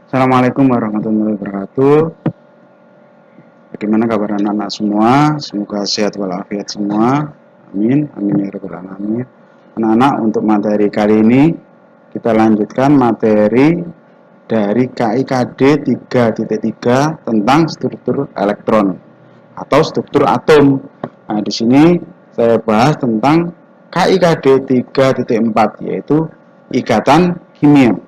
Assalamualaikum warahmatullahi wabarakatuh. Bagaimana kabar anak-anak semua? Semoga sehat walafiat semua. Amin. Amin ya rabbal alamin. Anak-anak, untuk materi kali ini kita lanjutkan materi dari KIKD 3.3 tentang struktur elektron atau struktur atom. Nah, di sini saya bahas tentang KIKD 3.4 yaitu ikatan kimia.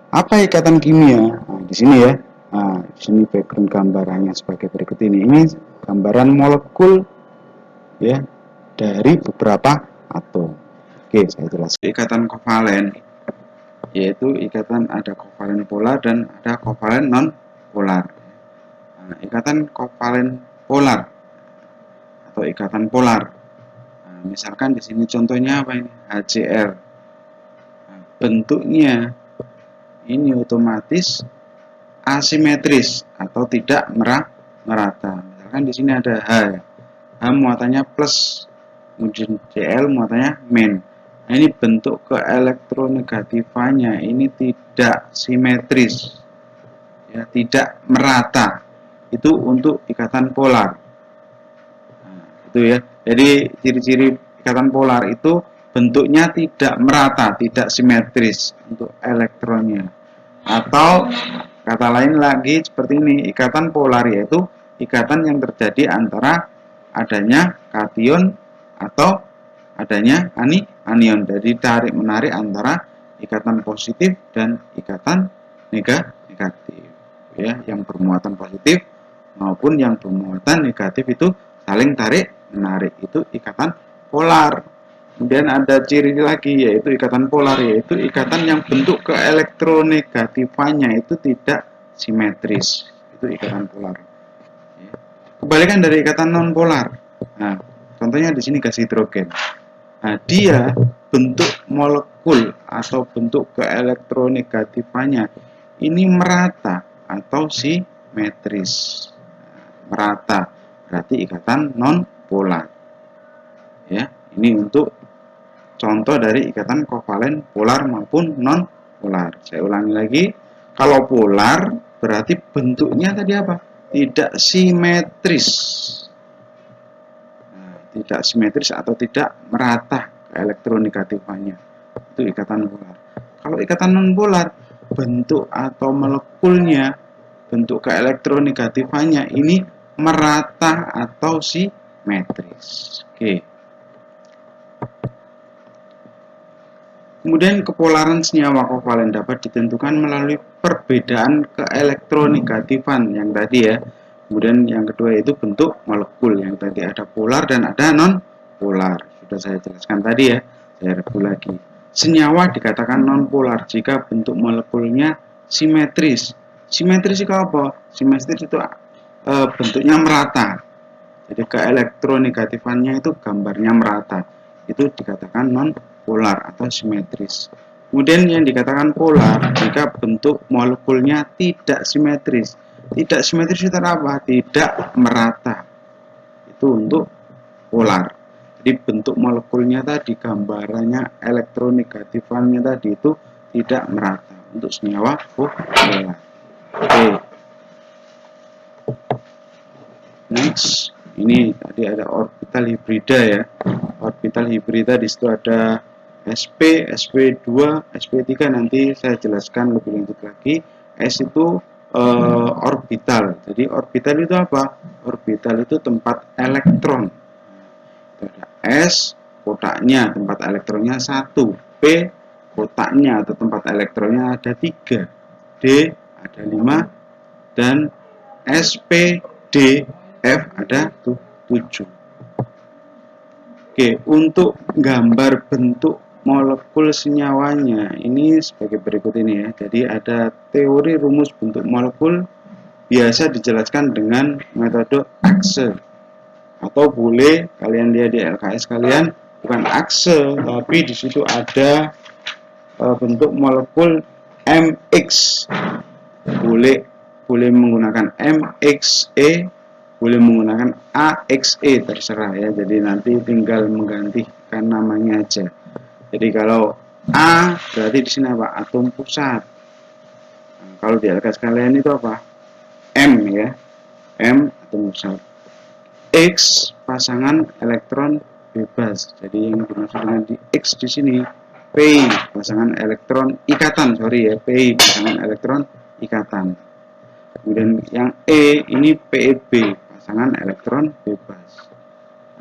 Apa ikatan kimia? Nah, di sini ya. Nah, di sini background gambarannya sebagai berikut ini. Ini gambaran molekul ya dari beberapa atom. Oke, saya jelaskan. Ikatan kovalen yaitu ikatan ada kovalen polar dan ada kovalen non polar. Nah, ikatan kovalen polar atau ikatan polar. Nah, misalkan di sini contohnya apa ini? HCl. Nah, bentuknya ini otomatis asimetris atau tidak merata. Misalkan di sini ada H, H muatannya plus, kemudian Cl muatannya min. Nah, ini bentuk keelektronegatifannya ini tidak simetris, ya, tidak merata. Itu untuk ikatan polar. Nah, itu ya. Jadi ciri-ciri ikatan polar itu bentuknya tidak merata, tidak simetris untuk elektronnya. Atau kata lain lagi seperti ini, ikatan polar yaitu ikatan yang terjadi antara adanya kation atau adanya anion. Jadi tarik menarik antara ikatan positif dan ikatan negatif. Ya, yang bermuatan positif maupun yang bermuatan negatif itu saling tarik menarik, itu ikatan polar. Kemudian ada ciri lagi yaitu ikatan polar, yaitu ikatan yang bentuk keelektronegatifannya itu tidak simetris. Itu ikatan polar. Kebalikan dari ikatan non polar. Nah, contohnya di sini gas hidrogen. Nah, dia bentuk molekul atau bentuk keelektronegatifannya ini merata atau simetris. Merata berarti ikatan non polar. Ya, ini untuk contoh dari ikatan kovalen polar maupun non polar. Saya ulangi lagi, kalau polar berarti bentuknya tadi apa? Tidak simetris. Nah, tidak simetris atau tidak merata keelektronegatifannya. Itu ikatan polar. Kalau ikatan non polar, bentuk atau molekulnya, bentuk keelektronegatifannya ini merata atau simetris. Oke. Kemudian kepolaran senyawa kovalen dapat ditentukan melalui perbedaan keelektronegatifan yang tadi ya. Kemudian yang kedua itu bentuk molekul yang tadi ada polar dan ada non polar. Sudah saya jelaskan tadi ya. Saya review lagi. Senyawa dikatakan non polar jika bentuk molekulnya simetris. Simetris itu apa? Simetris itu bentuknya merata. Jadi keelektronegatifannya itu gambarnya merata. Itu dikatakan non polar atau simetris. Kemudian yang dikatakan polar jika bentuk molekulnya tidak simetris. Tidak simetris itu apa? Tidak merata. Itu untuk polar. Jadi bentuk molekulnya tadi, gambarannya elektronegatifannya tadi itu tidak merata untuk senyawa polar. Oke. Next, ini tadi ada orbital hibrida ya. Orbital hibrida di situ ada sp, sp2, sp3, nanti saya jelaskan lebih lanjut lagi. S itu orbital. Jadi orbital itu apa? Orbital itu tempat elektron. Itu ada S, kotaknya tempat elektronnya 1, P, kotaknya atau tempat elektronnya ada 3, D ada 5, dan SP, D, F ada 7. Oke, untuk gambar bentuk molekul senyawanya ini sebagai berikut ini ya. Jadi ada teori rumus bentuk molekul biasa dijelaskan dengan metode akse, atau boleh kalian lihat di LKS kalian bukan akse tapi di situ ada bentuk molekul MX. Boleh menggunakan MXE, boleh menggunakan AXE, terserah ya. Jadi nanti tinggal menggantikan namanya aja. Jadi kalau A berarti di sini apa? Atom pusat. Kalau di LKS kalian itu apa? M ya, M atom besar. X pasangan elektron bebas. Jadi yang dimaksud dengan di X di sini P pasangan elektron ikatan, sorry ya, P pasangan elektron ikatan. Kemudian yang E ini PEB pasangan elektron bebas.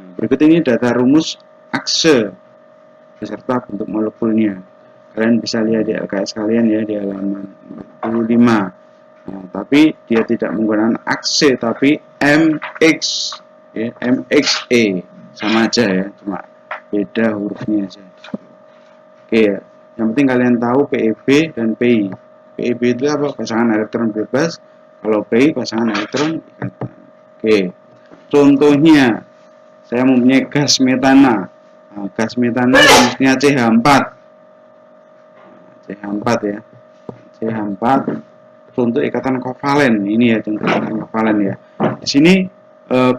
Nah, berikut ini data rumus akse beserta bentuk molekulnya. Kalian bisa lihat di LKS kalian ya di halaman 45. Nah, tapi dia tidak menggunakan akse tapi MX ya, MXE sama aja ya, cuma beda hurufnya aja. Oke ya, yang penting kalian tahu PEB dan PI. PEB itu apa? Pasangan elektron bebas. Kalau PI pasangan elektron ikatan. Oke, contohnya saya mempunyai gas metana. Nah, gas metana rumusnya CH4. CH4 ya, CH4. Contoh ikatan kovalen ini ya, contoh ikatan kovalen ya. Di sini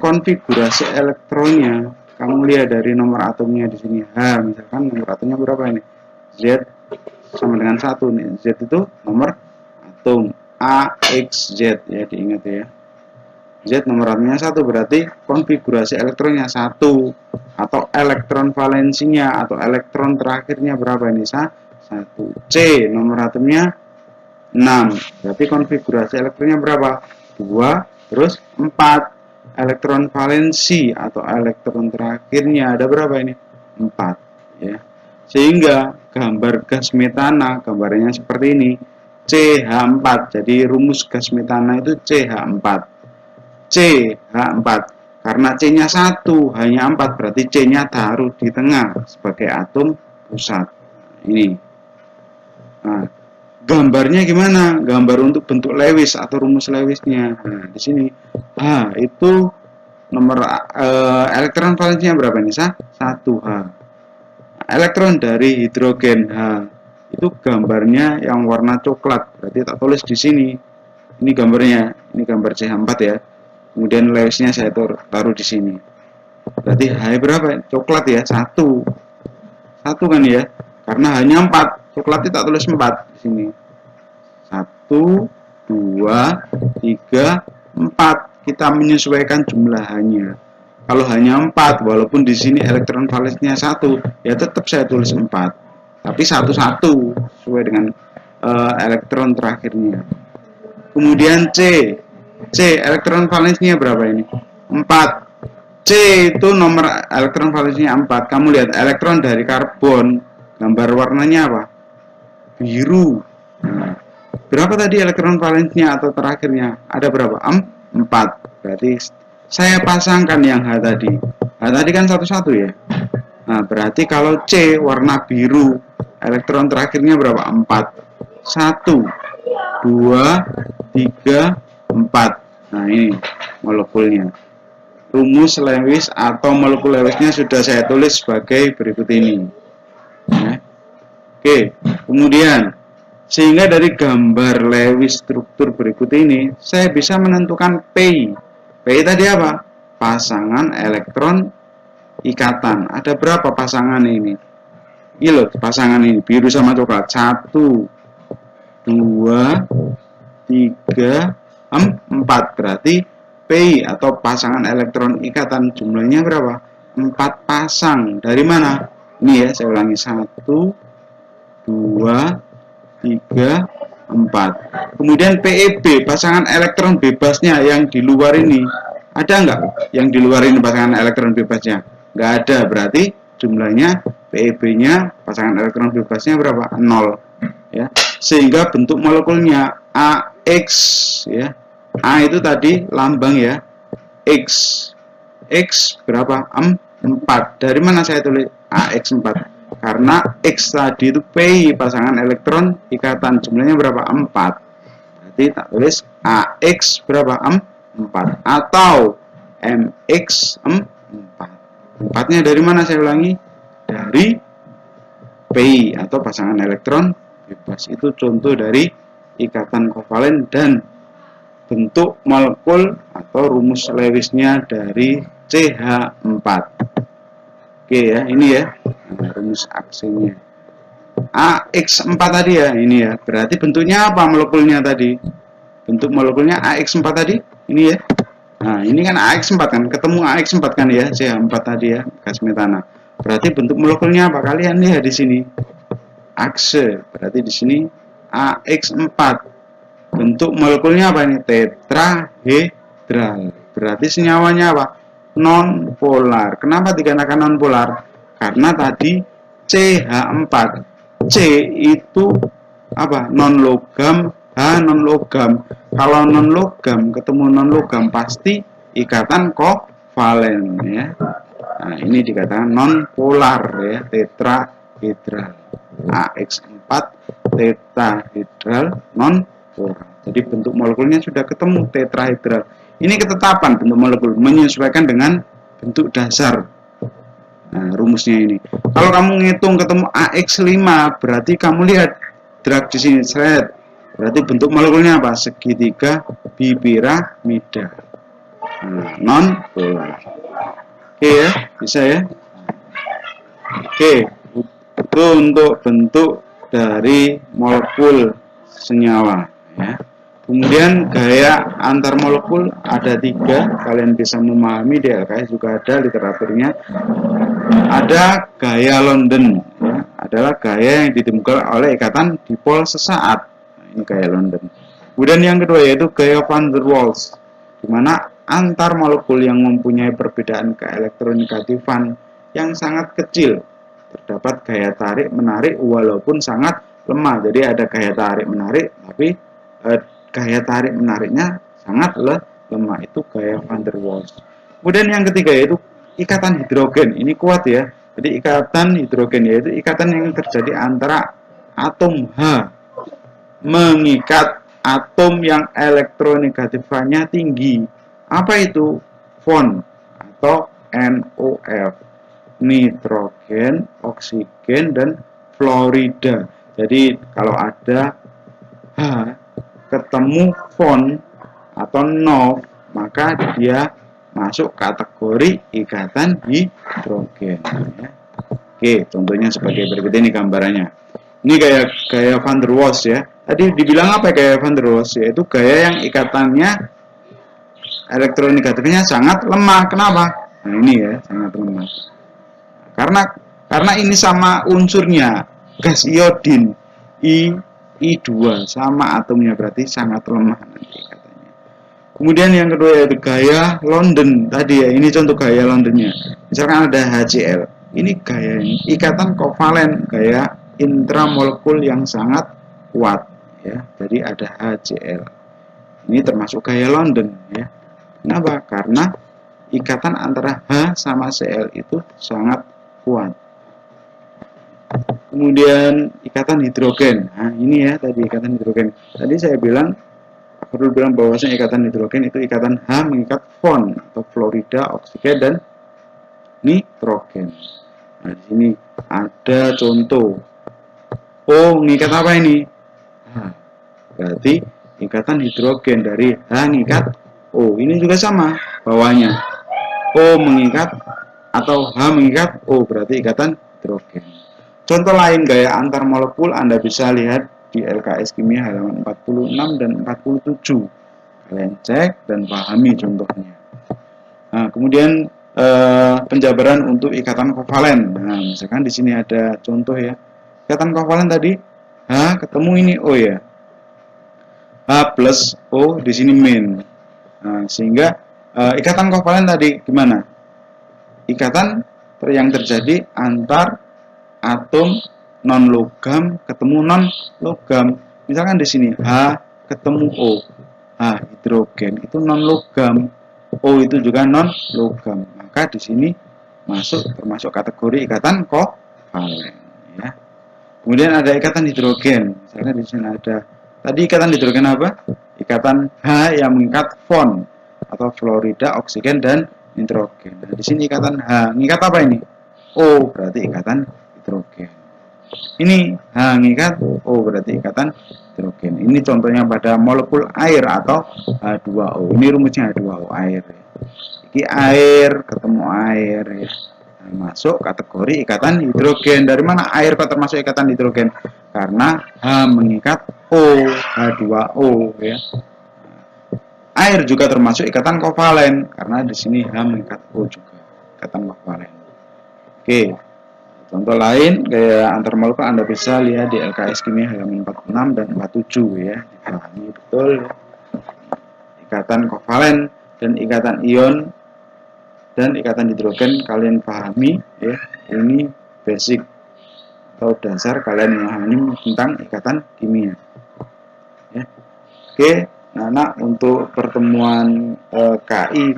konfigurasi elektronnya kamu lihat dari nomor atomnya di sini H, misalkan nomor atomnya berapa ini? Z sama dengan 1 nih. Z itu nomor atom A, X, Z ya, diingat ya. Z nomor atomnya 1 berarti konfigurasi elektronnya 1 atau elektron valensinya atau elektron terakhirnya berapa ini? 1. C nomor atomnya 6. Berarti konfigurasi elektronnya berapa? 2 terus 4. Elektron valensi atau elektron terakhirnya ada berapa ini? 4 ya. Sehingga gambar gas metana gambarnya seperti ini, CH4. Jadi rumus gas metana itu CH4. CH4 karena C-nya 1 hanya 4 berarti C-nya taruh di tengah sebagai atom pusat. Ini. Nah, gambarnya gimana? Gambar untuk bentuk Lewis atau rumus Lewisnya. Nah, di sini H itu nomor elektron valensinya berapa nih? 1H. Elektron dari hidrogen H itu gambarnya yang warna coklat. Berarti tak tulis di sini. Ini gambarnya. Ini gambar CH4 ya. Kemudian Lewisnya saya taruh di sini. Berarti H berapa? Coklat ya, 1 kan ya. Karena hanya 4. Coklat itu tak tulis 4 di sini. 1, 2, 3, 4. Kita menyesuaikan jumlahannya. Kalau hanya 4, walaupun di sini elektron valensinya 1, ya tetap saya tulis 4. Tapi 1 sesuai dengan elektron terakhirnya. Kemudian C elektron valensinya berapa ini? 4. C itu nomor elektron valensinya 4. Kamu lihat elektron dari karbon, gambar warnanya apa? Biru. Nah, berapa tadi elektron valensinya atau terakhirnya? Ada berapa? 4. Berarti saya pasangkan yang H tadi. H tadi kan 1 ya. Nah, berarti kalau C warna biru, elektron terakhirnya berapa? 4. 1, 2, 3, 4. Nah, ini molekulnya. Rumus Lewis atau molekul Lewisnya sudah saya tulis sebagai berikut ini. Ya. Oke, kemudian sehingga dari gambar Lewis struktur berikut ini saya bisa menentukan P. P tadi apa? Pasangan elektron ikatan. Ada berapa pasangan ini? Ini loh pasangan ini, biru sama coklat. 1, 2, 3, 4. Berarti P atau pasangan elektron ikatan jumlahnya berapa? 4 pasang. Dari mana? Ini ya, saya ulangi. 1, 2, 3, 4. Kemudian PEB, pasangan elektron bebasnya yang di luar ini. Ada nggak yang di luar ini pasangan elektron bebasnya? Nggak ada, berarti jumlahnya PEB-nya, pasangan elektron bebasnya berapa? 0. Ya. Sehingga bentuk molekulnya AX ya. A itu tadi lambang ya. X. X berapa? 4. Dari mana saya tulis AX4? Karena X tadi itu P pasangan elektron ikatan jumlahnya berapa? 4. Berarti tak tulis AX berapa? 4 atau MX 4. 4-nya dari mana saya ulangi? Dari P atau pasangan elektron bebas. Itu contoh dari ikatan kovalen dan bentuk molekul atau rumus Lewisnya dari CH4. Oke ya, ini ya rumus aksinya. AX4 tadi ya, ini ya. Berarti bentuknya apa molekulnya tadi? Bentuk molekulnya AX4 tadi, ini ya. Nah, ini kan AX4 kan, ketemu AX4 kan ya, CH4 tadi ya, gas metana. Berarti bentuk molekulnya apa? Kalian lihat di sini. Akse, berarti di sini AX4. Bentuk molekulnya apa ini? Tetrahedral. Berarti senyawanya apa? Non polar. Kenapa dikatakan non polar? Karena tadi CH4. C itu apa? Non logam, H non logam. Kalau non logam ketemu non logam pasti ikatan kovalen ya. Nah, ini dikatakan non polar ya, tetrahedral. AX4 tetrahedral non polar. Jadi bentuk molekulnya sudah ketemu tetrahedral. Ini ketetapan bentuk molekul menyesuaikan dengan bentuk dasar. Nah, rumusnya ini. Kalau kamu ngitung ketemu AX5, berarti kamu lihat drag di sini, thread. Berarti bentuk molekulnya apa? Segitiga bipiramida. Nah, non polar. Oke ya, bisa ya. Oke, itu untuk bentuk dari molekul senyawa ya. Kemudian gaya antar molekul ada 3, kalian bisa memahami di LKS juga ada literaturnya. Ada gaya London ya, adalah gaya yang ditemukan oleh ikatan dipol sesaat. Nah, ini gaya London. Kemudian yang kedua yaitu gaya van der Waals, di mana antar molekul yang mempunyai perbedaan keelektronegatifan yang sangat kecil terdapat gaya tarik menarik walaupun sangat lemah. Jadi ada gaya tarik menarik tapi gaya tarik menariknya sangat lemah, itu gaya van der Waals. Kemudian yang ketiga yaitu ikatan hidrogen. Ini kuat ya. Jadi ikatan hidrogen yaitu ikatan yang terjadi antara atom H mengikat atom yang elektronegatifannya tinggi. Apa itu? FON atau NOF. Nitrogen, oksigen, dan fluorida. Jadi kalau ada H ketemu FON atau NOF, maka dia masuk kategori ikatan hidrogen ya. Oke, contohnya sebagai berikut ini gambarannya. Ini gaya van der Waals ya. Tadi dibilang apa gaya van der Waals? Yaitu gaya yang ikatannya elektronegatifnya sangat lemah. Kenapa? Nah, ini ya, sangat lemah. Karena ini sama unsurnya, gas iodin I2 sama atomnya, berarti sangat lemah nanti katanya. Kemudian yang kedua yaitu gaya London tadi ya, ini contoh gaya Londonnya. Misalkan ada HCl, ini gaya ikatan kovalen, gaya intramolekul yang sangat kuat ya. Jadi ada HCl. Ini termasuk gaya London ya. Kenapa? Karena ikatan antara H sama Cl itu sangat kuat. Kemudian ikatan hidrogen. Nah, ini ya tadi ikatan hidrogen. Tadi saya perlu bilang bahwasanya ikatan hidrogen itu ikatan H mengikat FON atau fluorida, oksigen, dan nitrogen. Nah, di sini ada contoh. O mengikat apa ini? H. Berarti ikatan hidrogen dari H mengikat O. Ini juga sama bawahnya. O mengikat atau H mengikat O, berarti ikatan hidrogen. Contoh lain gaya antar molekul Anda bisa lihat di LKS Kimia halaman 46 dan 47. Kalian cek dan pahami contohnya. Nah, kemudian penjabaran untuk ikatan kovalen. Nah, misalkan di sini ada contoh ya. Ikatan kovalen tadi H ketemu ini O ya. H plus O di sini min. Nah, sehingga ikatan kovalen tadi gimana? Ikatan yang terjadi antar atom non logam ketemu non logam. Misalkan di sini H ketemu O, H hidrogen itu non logam, O itu juga non logam. Maka di sini termasuk kategori ikatan kovalen ya. Kemudian ada ikatan hidrogen. Misalkan di sini ada tadi ikatan hidrogen apa? Ikatan H yang mengikat FON atau fluorida, oksigen, dan nitrogen. Nah, di sini ikatan H mengikat apa ini? O, berarti ikatan hidrogen. Ini H mengikat O, berarti ikatan hidrogen. Ini contohnya pada molekul air atau H2O. Ini rumusnya H2O, air. Ini air ketemu air ya. masuk kategori ikatan hidrogen. Dari mana air kok termasuk ikatan hidrogen? Karena H mengikat O, H2O ya. Air juga termasuk ikatan kovalen karena di sini H mengikat O juga, ikatan kovalen. Oke. Contoh lain kayak antar molekul Anda bisa lihat di LKS kimia halaman 46 dan 47 ya. Dipahami betul ya. Ikatan kovalen dan ikatan ion dan ikatan hidrogen kalian pahami ya, ini basic atau dasar kalian memahami tentang ikatan kimia ya. Oke, nah untuk pertemuan KI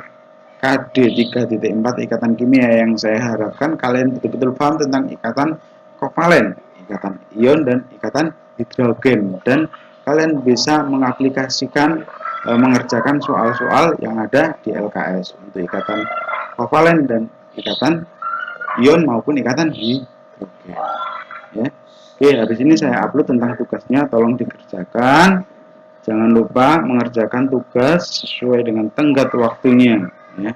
KD 3.4 ikatan kimia yang saya harapkan kalian betul-betul paham tentang ikatan kovalen, ikatan ion dan ikatan hidrogen, dan kalian bisa mengaplikasikan mengerjakan soal-soal yang ada di LKS untuk ikatan kovalen dan ikatan ion maupun ikatan hidrogen ya. Oke, habis ini saya upload tentang tugasnya, tolong dikerjakan. Jangan lupa mengerjakan tugas sesuai dengan tenggat waktunya ya.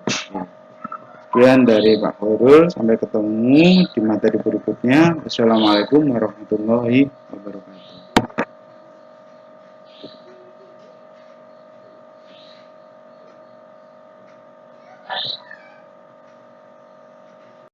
Sekian dari Pak Khairul, sampai ketemu di materi berikutnya. Wassalamualaikum warahmatullahi wabarakatuh.